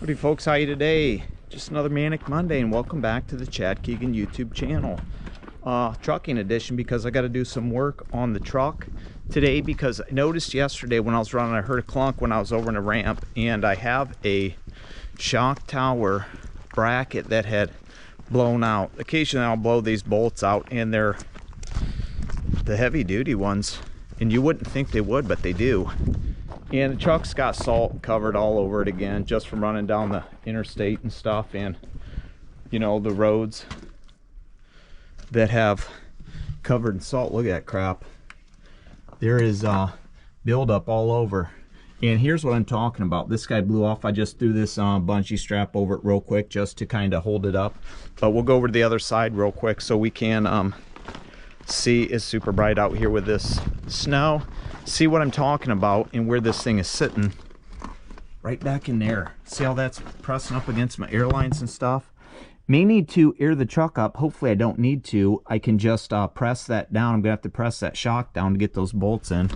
Howdy folks, how are you today? Just another Manic Monday and welcome back to the Chad Keegan YouTube channel. Trucking edition, because I got to do some work on the truck today, because I noticed yesterday when I was running, I heard a clunk when I was over in a ramp, and I have a shock tower bracket that had blown out. Occasionally I'll blow these bolts out, and they're the heavy duty ones, and you wouldn't think they would, but they do. And the truck's got salt covered all over it again, just from running down the interstate and stuff, and you know, the roads that have covered in salt. Look at that crap. There is buildup all over. And here's what I'm talking about. This guy blew off. I just threw this bungee strap over it real quick just to kind of hold it up. But we'll go over to the other side real quick so we can see. It's super bright out here with this snow. See what I'm talking about and where this thing is sitting. Right back in there. See how that's pressing up against my airlines and stuff? May need to air the truck up. Hopefully I don't need to. I can just press that down. I'm gonna have to press that shock down to get those bolts in.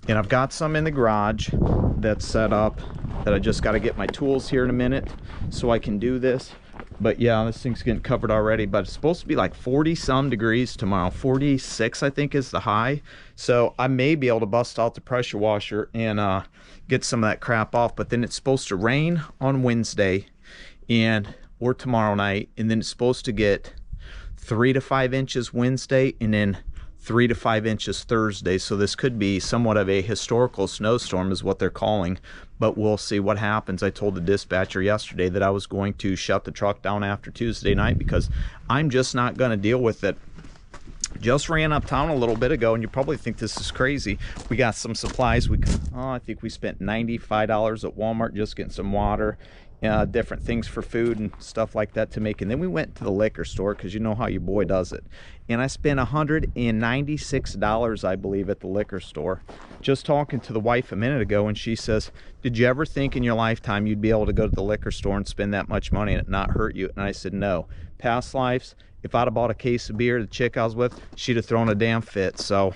And I've got some in the garage that's set up that I just got to get my tools here in a minute so I can do this. But yeah, this thing's getting covered already, but it's supposed to be like 40 some degrees tomorrow. 46 I think is the high, so I may be able to bust out the pressure washer and get some of that crap off. But then it's supposed to rain on Wednesday or tomorrow night, and then it's supposed to get 3 to 5 inches Wednesday, and then 3 to 5 inches Thursday. So this could be somewhat of a historical snowstorm is what they're calling, but we'll see what happens. I told the dispatcher yesterday that I was going to shut the truck down after Tuesday night because I'm just not going to deal with it. Just ran uptown a little bit ago, and you probably think this is crazy. We got some supplies. I think we spent $95 at Walmart just getting some water, different things for food and stuff like that to make. And then we went to the liquor store, because you know how your boy does it, and I spent $196 I believe at the liquor store. Just talking to the wife a minute ago, and she says, did you ever think in your lifetime you'd be able to go to the liquor store and spend that much money and it not hurt you? And I said, no. Past lives, if I'd have bought a case of beer, the chick I was with, she'd have thrown a damn fit. So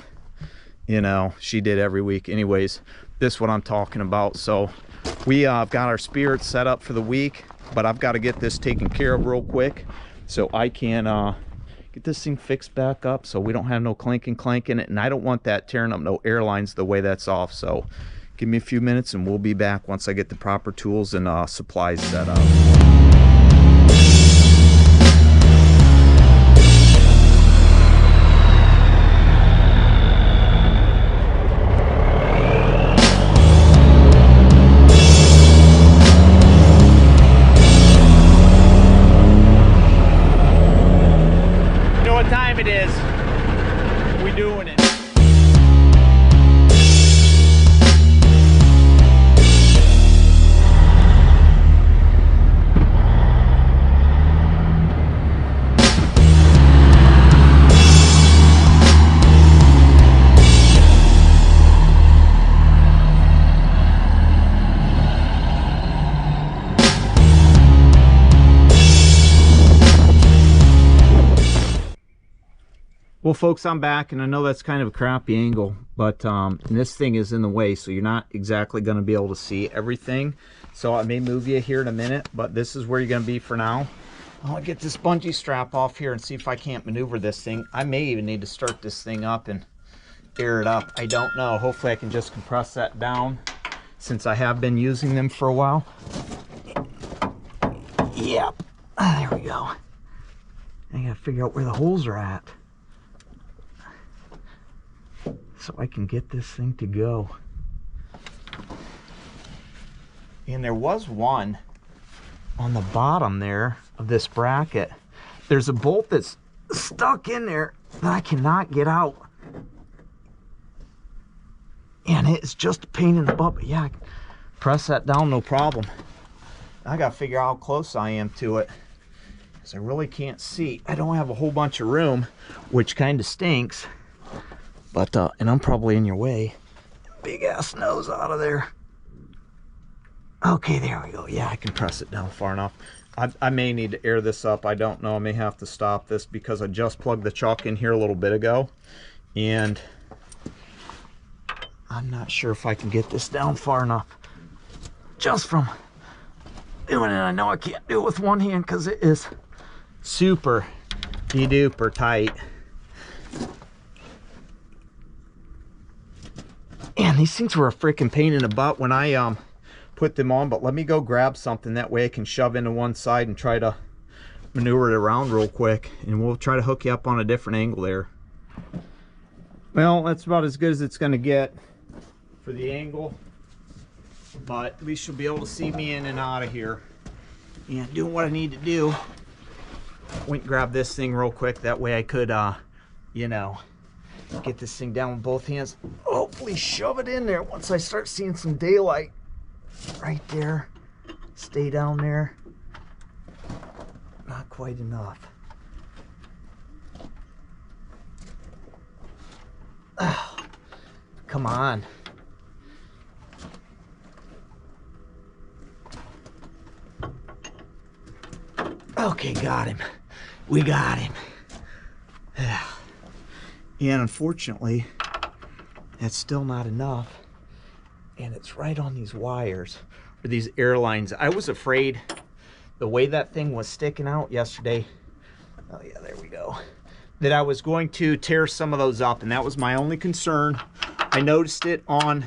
you know, she did every week. Anyways, this is what I'm talking about. So we got our spirits set up for the week, but I've got to get this taken care of real quick so I can get this thing fixed back up so we don't have no clanking in it, and I don't want that tearing up no airlines the way that's off. So give me a few minutes and we'll be back once I get the proper tools and supplies set up. It is. We doing it. Well folks, I'm back, and I know that's kind of a crappy angle, but this thing is in the way, so you're not exactly going to be able to see everything. So I may move you here in a minute, but this is where you're going to be for now. I'll get this bungee strap off here and see if I can't maneuver this thing. I may even need to start this thing up and air it up. I don't know. Hopefully I can just compress that down since I have been using them for a while. Yep. There we go. I gotta figure out where the holes are at so I can get this thing to go. And there was one on the bottom there of this bracket. There's a bolt that's stuck in there that I cannot get out. And it's just a pain in the butt, but yeah, I can press that down, no problem. I gotta figure out how close I am to it, because I really can't see. I don't have a whole bunch of room, which kind of stinks. But, and I'm probably in your way. Big ass nose out of there. Okay, there we go. Yeah, I can press it down far enough. I may need to air this up. I don't know. I may have to stop this because I just plugged the chuck in here a little bit ago. And I'm not sure if I can get this down far enough. Just from doing it. I know I can't do it with one hand because it is super duper tight. And these things were a freaking pain in the butt when I put them on, but let me go grab something. That way I can shove into one side and try to maneuver it around real quick, and we'll try to hook you up on a different angle there. Well, that's about as good as it's going to get for the angle, but at least you'll be able to see me in and out of here and doing what I need to do. Went and grab this thing real quick, that way I could you know, get this thing down with both hands, hopefully shove it in there once I start seeing some daylight. Right there, stay down there. Not quite enough. Oh, come on. Okay, got him. We got him. And unfortunately, that's still not enough. And it's right on these wires, or these air lines. I was afraid the way that thing was sticking out yesterday, oh yeah, there we go, that I was going to tear some of those up, and that was my only concern. I noticed it on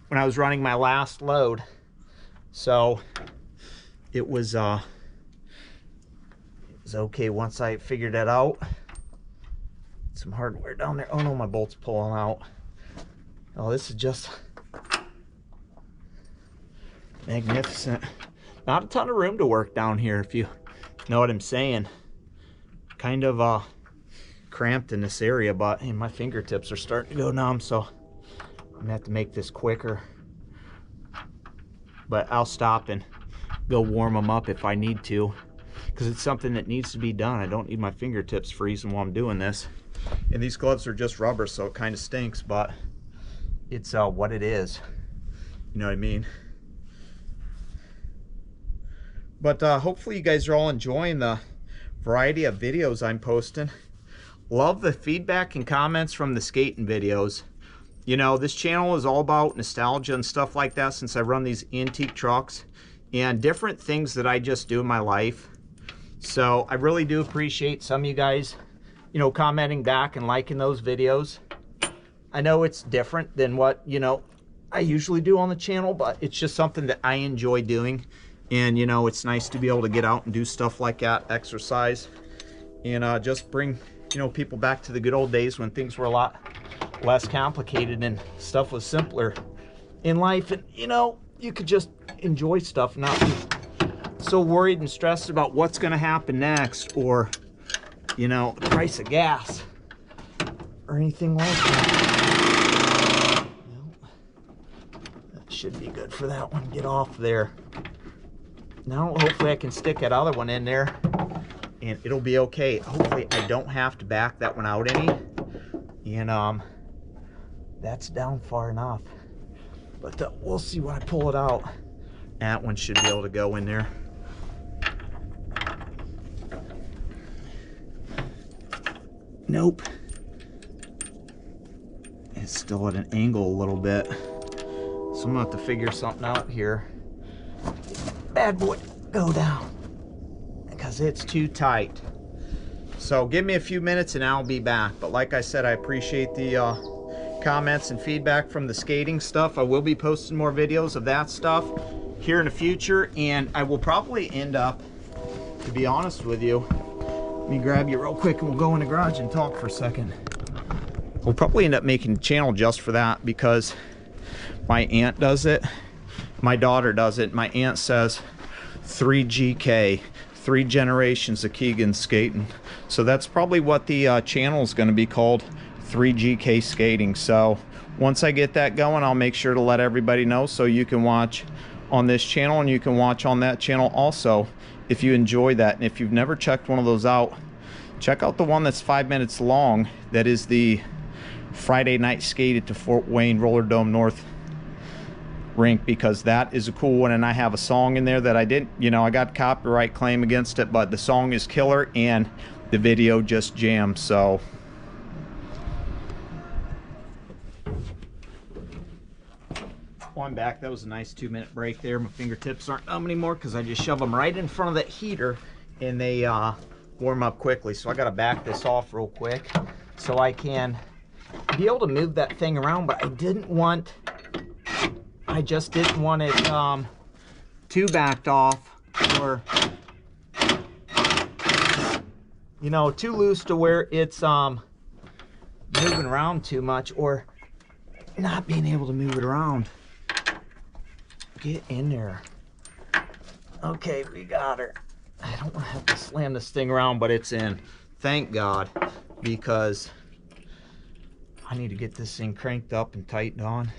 when I was running my last load, so it was okay once I figured that out. Some hardware down there. Oh no, my bolt's pulling out. Oh, this is just magnificent. Not a ton of room to work down here, if you know what I'm saying. Kind of cramped in this area, but my fingertips are starting to go numb, so I'm gonna have to make this quicker. But I'll stop and go warm them up if I need to, because it's something that needs to be done. I don't need my fingertips freezing while I'm doing this. And these gloves are just rubber, so it kind of stinks, but it's what it is. You know what I mean? But hopefully you guys are all enjoying the variety of videos I'm posting. Love the feedback and comments from the skating videos. You know, this channel is all about nostalgia and stuff like that, since I run these antique trucks and different things that I just do in my life. So I really do appreciate some of you guys, you know, commenting back and liking those videos. I know it's different than what, you know, I usually do on the channel, but it's just something that I enjoy doing. And, you know, it's nice to be able to get out and do stuff like that, exercise, and just bring, you know, people back to the good old days when things were a lot less complicated and stuff was simpler in life. And, you know, you could just enjoy stuff, not be so worried and stressed about what's going to happen next, or, you know, the price of gas or anything like that. Well, that should be good for that one. Get off there. Now hopefully I can stick that other one in there and it'll be okay. Hopefully I don't have to back that one out any. And that's down far enough. But we'll see when I pull it out. That one should be able to go in there. Nope. It's still at an angle a little bit. So I'm gonna have to figure something out here. Bad boy, go down, because it's too tight. So give me a few minutes and I'll be back. But like I said, I appreciate the comments and feedback from the skating stuff. I will be posting more videos of that stuff here in the future, and I will probably end up, to be honest with you, let me grab you real quick and we'll go in the garage and talk for a second. We'll probably end up making a channel just for that, because my aunt does it, my daughter does it. My aunt says 3GK, 3 generations of Keegan skating. So that's probably what the channel is going to be called, 3GK skating. So once I get that going, I'll make sure to let everybody know, so you can watch on this channel and you can watch on that channel also if you enjoy that. And if you've never checked one of those out, check out the one that's 5 minutes long. That is the Friday night skate at the Fort Wayne Roller Dome North rink, because that is a cool one. And I have a song in there that I didn't, you know, I got copyright claim against it, but the song is killer and the video just jammed. So Well, I'm back. That was a nice 2-minute break there. My fingertips aren't numb anymore because I just shove them right in front of that heater and they warm up quickly. So I got to back this off real quick so I can be able to move that thing around, but I just didn't want it too backed off or, you know, too loose to where it's moving around too much or not being able to move it around. Get in there. Okay, we got her. I don't want to have to slam this thing around, but it's in. Thank God, because I need to get this thing cranked up and tightened on.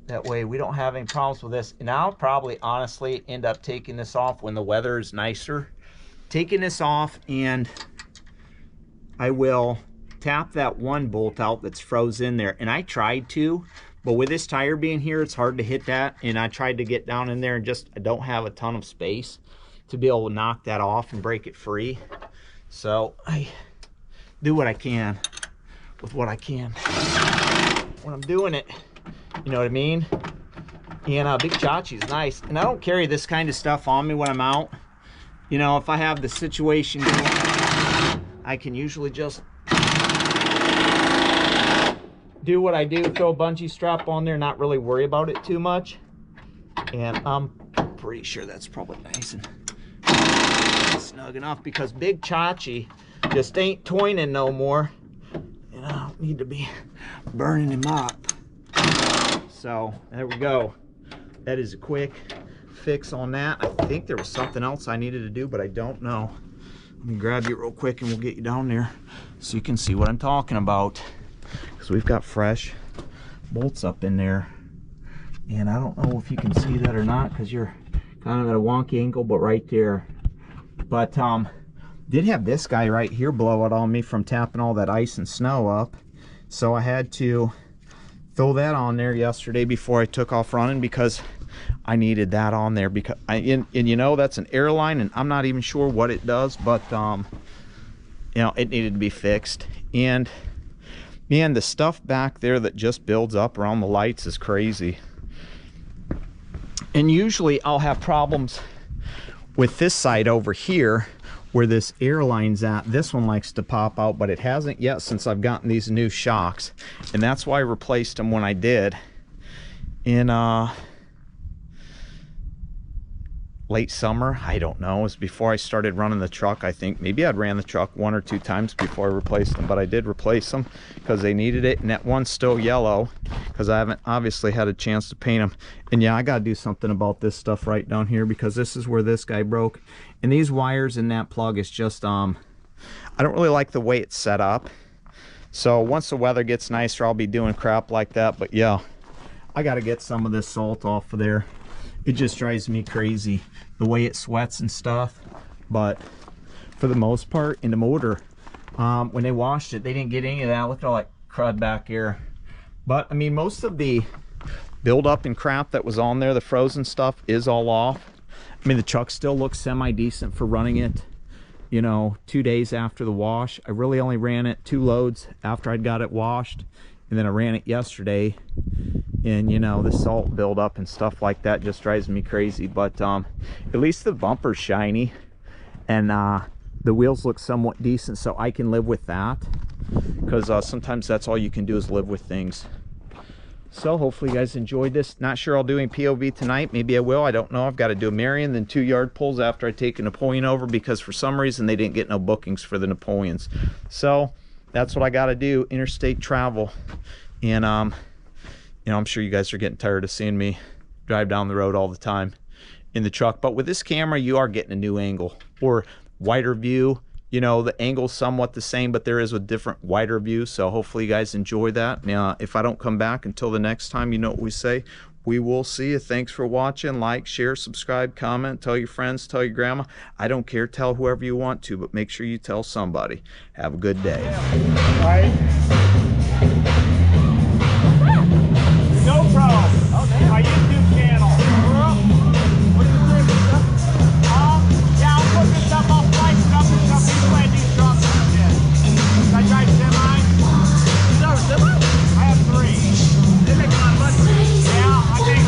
That way we don't have any problems with this. And I'll probably honestly end up taking this off when the weather is nicer. Taking this off, and I will tap that one bolt out that's froze in there. And I tried to, but with this tire being here, it's hard to hit that. And I tried to get down in there and I don't have a ton of space to be able to knock that off and break it free. So I do what I can with what I can when I'm doing it. You know what I mean? And Big Chachi's nice. And I don't carry this kind of stuff on me when I'm out. You know, if I have the situation going, I can usually just do what I do, throw a bungee strap on there, not really worry about it too much. And I'm pretty sure that's probably nice and snug enough because Big Chachi just ain't toining no more. And I don't need to be burning him up. So there we go. That is a quick fix on that. I think there was something else I needed to do, but I don't know. Let me grab you real quick and we'll get you down there so you can see what I'm talking about. Because we've got fresh bolts up in there. And I don't know if you can see that or not because you're kind of at a wonky angle, but right there. But did have this guy right here blow it on me from tapping all that ice and snow up. So I had to throw that on there yesterday before I took off running because I needed that on there because and you know, that's an aerodyne and I'm not even sure what it does, but you know, it needed to be fixed. And man, the stuff back there that just builds up around the lights is crazy. And usually I'll have problems with this side over here where this aerodyne's at. This one likes to pop out, but it hasn't yet since I've gotten these new shocks. And that's why I replaced them when I did in late summer. I don't know, it was before I started running the truck. I think maybe I'd ran the truck 1 or 2 times before I replaced them, but I did replace them because they needed it. And that one's still yellow because I haven't obviously had a chance to paint them. And yeah, I got to do something about this stuff right down here because this is where this guy broke. And these wires in that plug is just I don't really like the way it's set up. So once the weather gets nicer, I'll be doing crap like that. But yeah, I got to get some of this salt off of there. It just drives me crazy the way it sweats and stuff. But for the most part, in the motor, when they washed it, they didn't get any of that. Look at all that crud back here. But I mean, most of the buildup and crap that was on there, the frozen stuff, is all off. I mean, the truck still looks semi-decent for running it, you know, 2 days after the wash. I really only ran it 2 loads after I'd got it washed. And then I ran it yesterday. And you know, the salt buildup and stuff like that just drives me crazy. But at least the bumper's shiny. And the wheels look somewhat decent, so I can live with that. Because sometimes that's all you can do is live with things. So hopefully you guys enjoyed this. Not sure I'll do any POV tonight. Maybe I will. I don't know. I've got to do a Marion, then 2 yard pulls after I take a Napoleon over because for some reason they didn't get no bookings for the Napoleons. So that's what I got to do. Interstate travel. And you know, I'm sure you guys are getting tired of seeing me drive down the road all the time in the truck. But with this camera, you are getting a new angle or wider view. You know, the angle's somewhat the same, but there is a different wider view. So hopefully you guys enjoy that. Now, if I don't come back until the next time, you know what we say. We will see you. Thanks for watching. Like, share, subscribe, comment, tell your friends, tell your grandma. I don't care. Tell whoever you want to, but make sure you tell somebody. Have a good day. All right. No problem. Oh, my YouTube channel. What are you doing with stuff? Yeah, I'll put this stuff off flight stuff and stuff. Usually I do trucks and shit. I drive semi. You drive a semi? I have 3. They make a lot of money. Yeah, I think